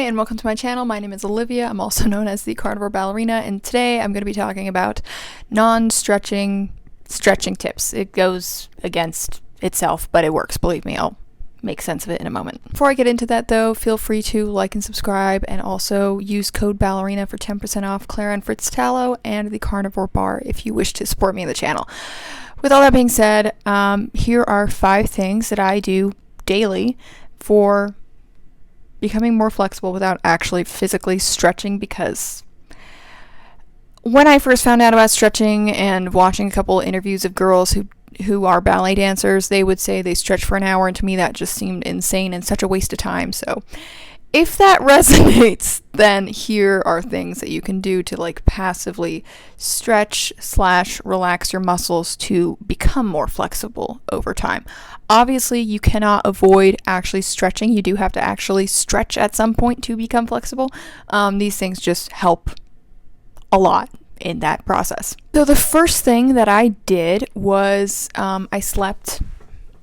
and welcome to my channel. My name is Olivia. I'm also known as the Carnivoreballerina, and today I'm going to be talking about non-stretching stretching tips. It goes against itself, but it works. Believe me, I'll make sense of it in a moment. Before I get into that though, feel free to like and subscribe, and also use code ballerina for 10% off Clara and Fritz Tallow and the Carnivore Bar if you wish to support me in the channel. With all that being said, here are 5 things that I do daily for becoming more flexible without actually physically stretching, because when I first found out about stretching and watching a couple interviews of girls who are ballet dancers, they would say they stretch for an hour, and to me that just seemed insane and such a waste of time. So if that resonates, then here are things that you can do to like passively stretch / relax your muscles to become more flexible over time. Obviously, you cannot avoid actually stretching. You do have to actually stretch at some point to become flexible. These things just help a lot in that process. So the first thing that I did was I slept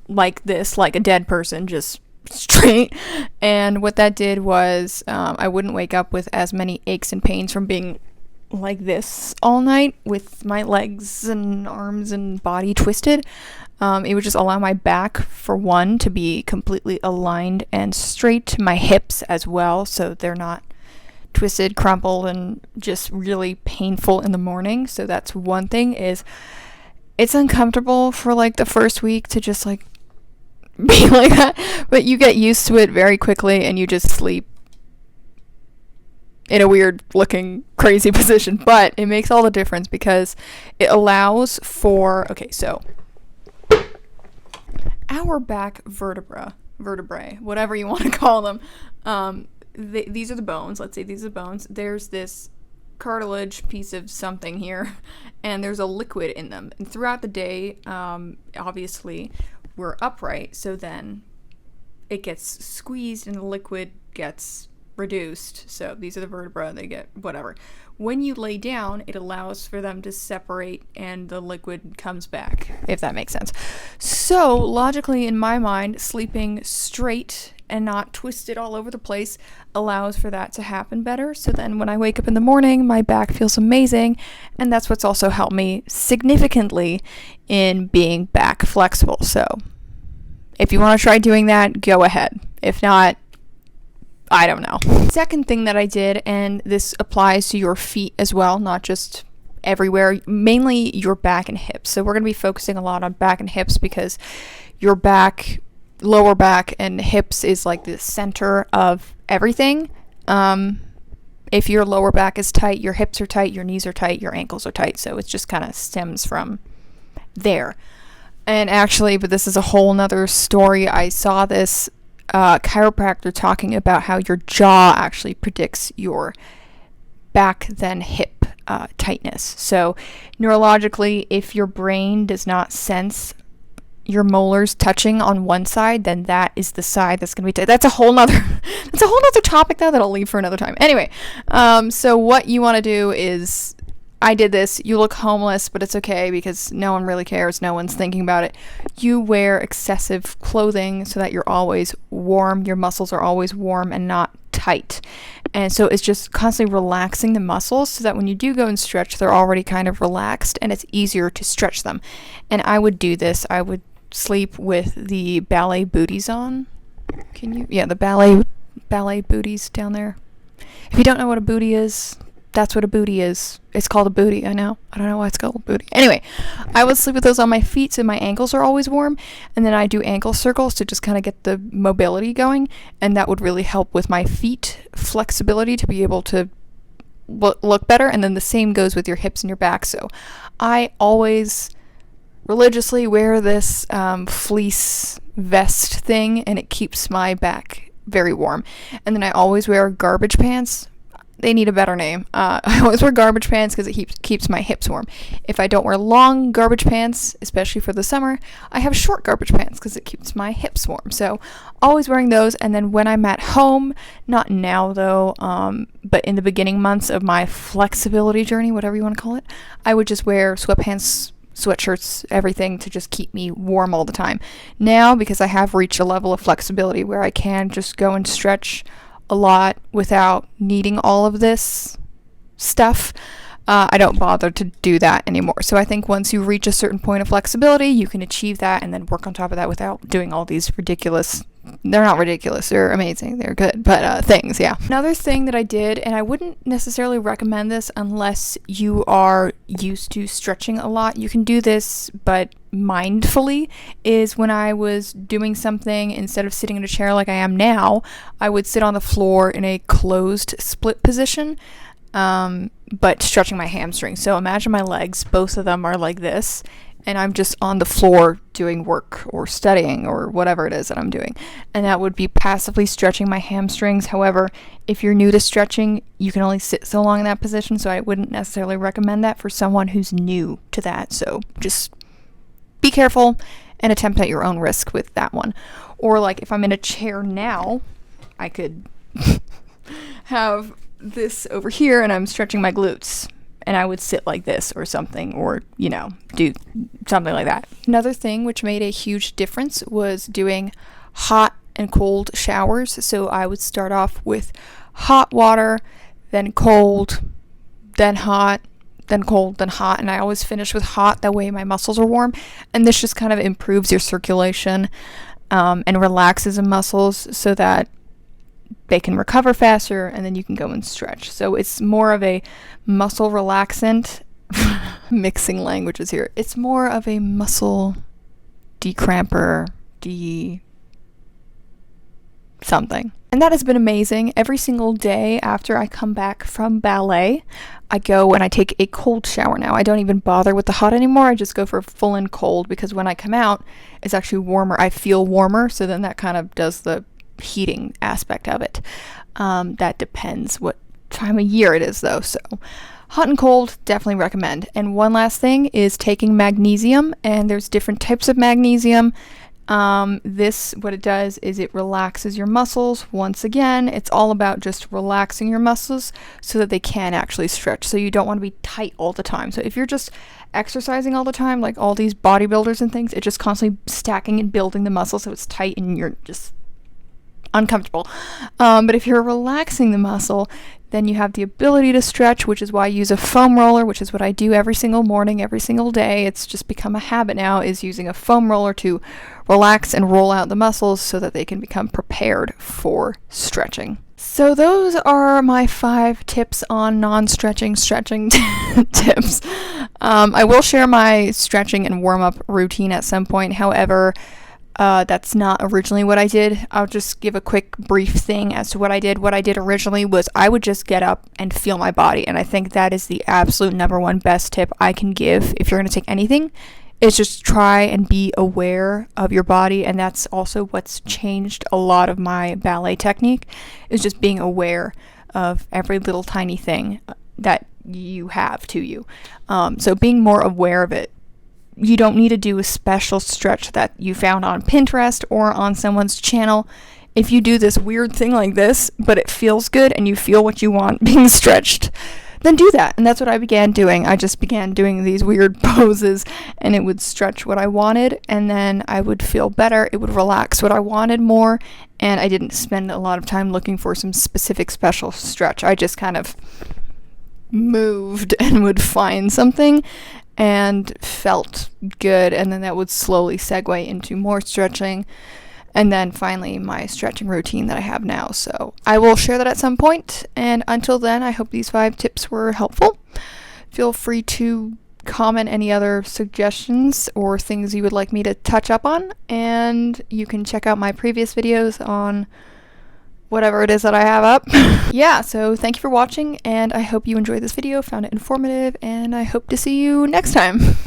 like this, like a dead person, just straight. And what that did was I wouldn't wake up with as many aches and pains from being like this all night with my legs and arms and body twisted. It would just allow my back, for one, to be completely aligned and straight, my hips as well, so they're not twisted, crumpled, and just really painful in the morning. So that's one thing. Is it's uncomfortable for like the first week to just like be like that, but you get used to it very quickly, and you just sleep in a weird looking crazy position. But it makes all the difference because it allows for, okay, so our back vertebrae, whatever you want to call them, these are the bones. Let's say these are the bones. There's this cartilage piece of something here, and there's a liquid in them. And throughout the day, obviously, we're upright, so then it gets squeezed and the liquid gets reduced. So these are the vertebrae, they get whatever. When you lay down, it allows for them to separate and the liquid comes back, if that makes sense. So logically, in my mind, sleeping straight and not twisted all over the place allows for that to happen better. So then when I wake up in the morning, my back feels amazing, and that's what's also helped me significantly in being back flexible. So if you want to try doing that, go ahead. If not, I don't know. Second thing that I did, and this applies to your feet as well, not just everywhere, mainly your back and hips. So we're going to be focusing a lot on back and hips because your back, lower back, and hips is like the center of everything. If your lower back is tight, your hips are tight, your knees are tight, your ankles are tight. So it just kind of stems from there. And actually, but this is a whole nother story. I saw this chiropractor talking about how your jaw actually predicts your back then hip tightness. So neurologically, if your brain does not sense your molars touching on one side, then that is the side that's going to be tight. That's a whole nother topic though that I'll leave for another time. Anyway, so what you want to do is, I did this. You look homeless, but it's okay because no one really cares. No one's thinking about it. You wear excessive clothing so that you're always warm. Your muscles are always warm and not tight. And so it's just constantly relaxing the muscles so that when you do go and stretch, they're already kind of relaxed and it's easier to stretch them. And I would do this. I would sleep with the ballet booties on. Can you? Yeah, the ballet booties down there. If you don't know what a booty is, that's what a booty is. It's called a booty. I know. I don't know why it's called a booty. Anyway, I would sleep with those on my feet so my ankles are always warm. And then I do ankle circles to just kind of get the mobility going. And that would really help with my feet flexibility to be able to look better. And then the same goes with your hips and your back. So I always religiously wear this fleece vest thing, and it keeps my back very warm. And then I always wear garbage pants. They need a better name. I always wear garbage pants because it keeps my hips warm. If I don't wear long garbage pants, especially for the summer, I have short garbage pants because it keeps my hips warm. So always wearing those. And then when I'm at home, not now though, but in the beginning months of my flexibility journey, whatever you want to call it, I would just wear sweatpants, sweatshirts, everything to just keep me warm all the time. Now, because I have reached a level of flexibility where I can just go and stretch a lot without needing all of this stuff, I don't bother to do that anymore. So I think once you reach a certain point of flexibility, you can achieve that and then work on top of that without doing all these ridiculous, they're not ridiculous, they're amazing, they're good, but things, yeah. Another thing that I did, and I wouldn't necessarily recommend this unless you are used to stretching a lot, you can do this, but mindfully, is when I was doing something, instead of sitting in a chair like I am now, I would sit on the floor in a closed split position, but stretching my hamstrings. So imagine my legs, both of them are like this, and I'm just on the floor doing work or studying or whatever it is that I'm doing. And that would be passively stretching my hamstrings. However, if you're new to stretching, you can only sit so long in that position, so I wouldn't necessarily recommend that for someone who's new to that. So just be careful and attempt at your own risk with that one. Or like if I'm in a chair now, I could have this over here and I'm stretching my glutes, and I would sit like this or something, or do something like that. Another thing which made a huge difference was doing hot and cold showers. So I would start off with hot water, then cold, then hot, then cold, then hot, and I always finish with hot, that way my muscles are warm, and this just kind of improves your circulation and relaxes the muscles so that they can recover faster, and then you can go and stretch. So it's more of a muscle relaxant, mixing languages here. It's more of a muscle decramper, something. And that has been amazing. Every single day after I come back from ballet, I go and I take a cold shower now. I don't even bother with the hot anymore. I just go for full and cold, because when I come out, it's actually warmer. I feel warmer, so then that kind of does the heating aspect of it. That depends what time of year it is though, so hot and cold, definitely recommend. And one last thing is taking magnesium, and there's different types of magnesium. This, what it does is it relaxes your muscles. Once again, it's all about just relaxing your muscles so that they can actually stretch. So you don't want to be tight all the time. So if you're just exercising all the time, like all these bodybuilders and things, it's just constantly stacking and building the muscle so it's tight and you're just uncomfortable. But if you're relaxing the muscle, then you have the ability to stretch, which is why I use a foam roller, which is what I do every single morning, every single day. It's just become a habit now, is using a foam roller to relax and roll out the muscles so that they can become prepared for stretching. So those are my 5 tips on non-stretching tips. I will share my stretching and warm-up routine at some point. However, that's not originally what I did. I'll just give a quick brief thing as to what I did. What I did originally was I would just get up and feel my body, and I think that is the absolute number one best tip I can give if you're going to take anything, is just try and be aware of your body. And that's also what's changed a lot of my ballet technique, is just being aware of every little tiny thing that you have to you. So being more aware of it. You don't need to do a special stretch that you found on Pinterest or on someone's channel. If you do this weird thing like this, but it feels good and you feel what you want being stretched, then do that. And that's what I began doing. I just began doing these weird poses, and it would stretch what I wanted, and then I would feel better. It would relax what I wanted more, and I didn't spend a lot of time looking for some specific special stretch. I just kind of moved and would find something and felt good, and then that would slowly segue into more stretching, and then finally my stretching routine that I have now. So I will share that at some point, and until then, I hope these 5 tips were helpful. Feel free to comment any other suggestions or things you would like me to touch up on, and you can check out my previous videos on whatever it is that I have up. Yeah, so thank you for watching, and I hope you enjoyed this video, found it informative, and I hope to see you next time.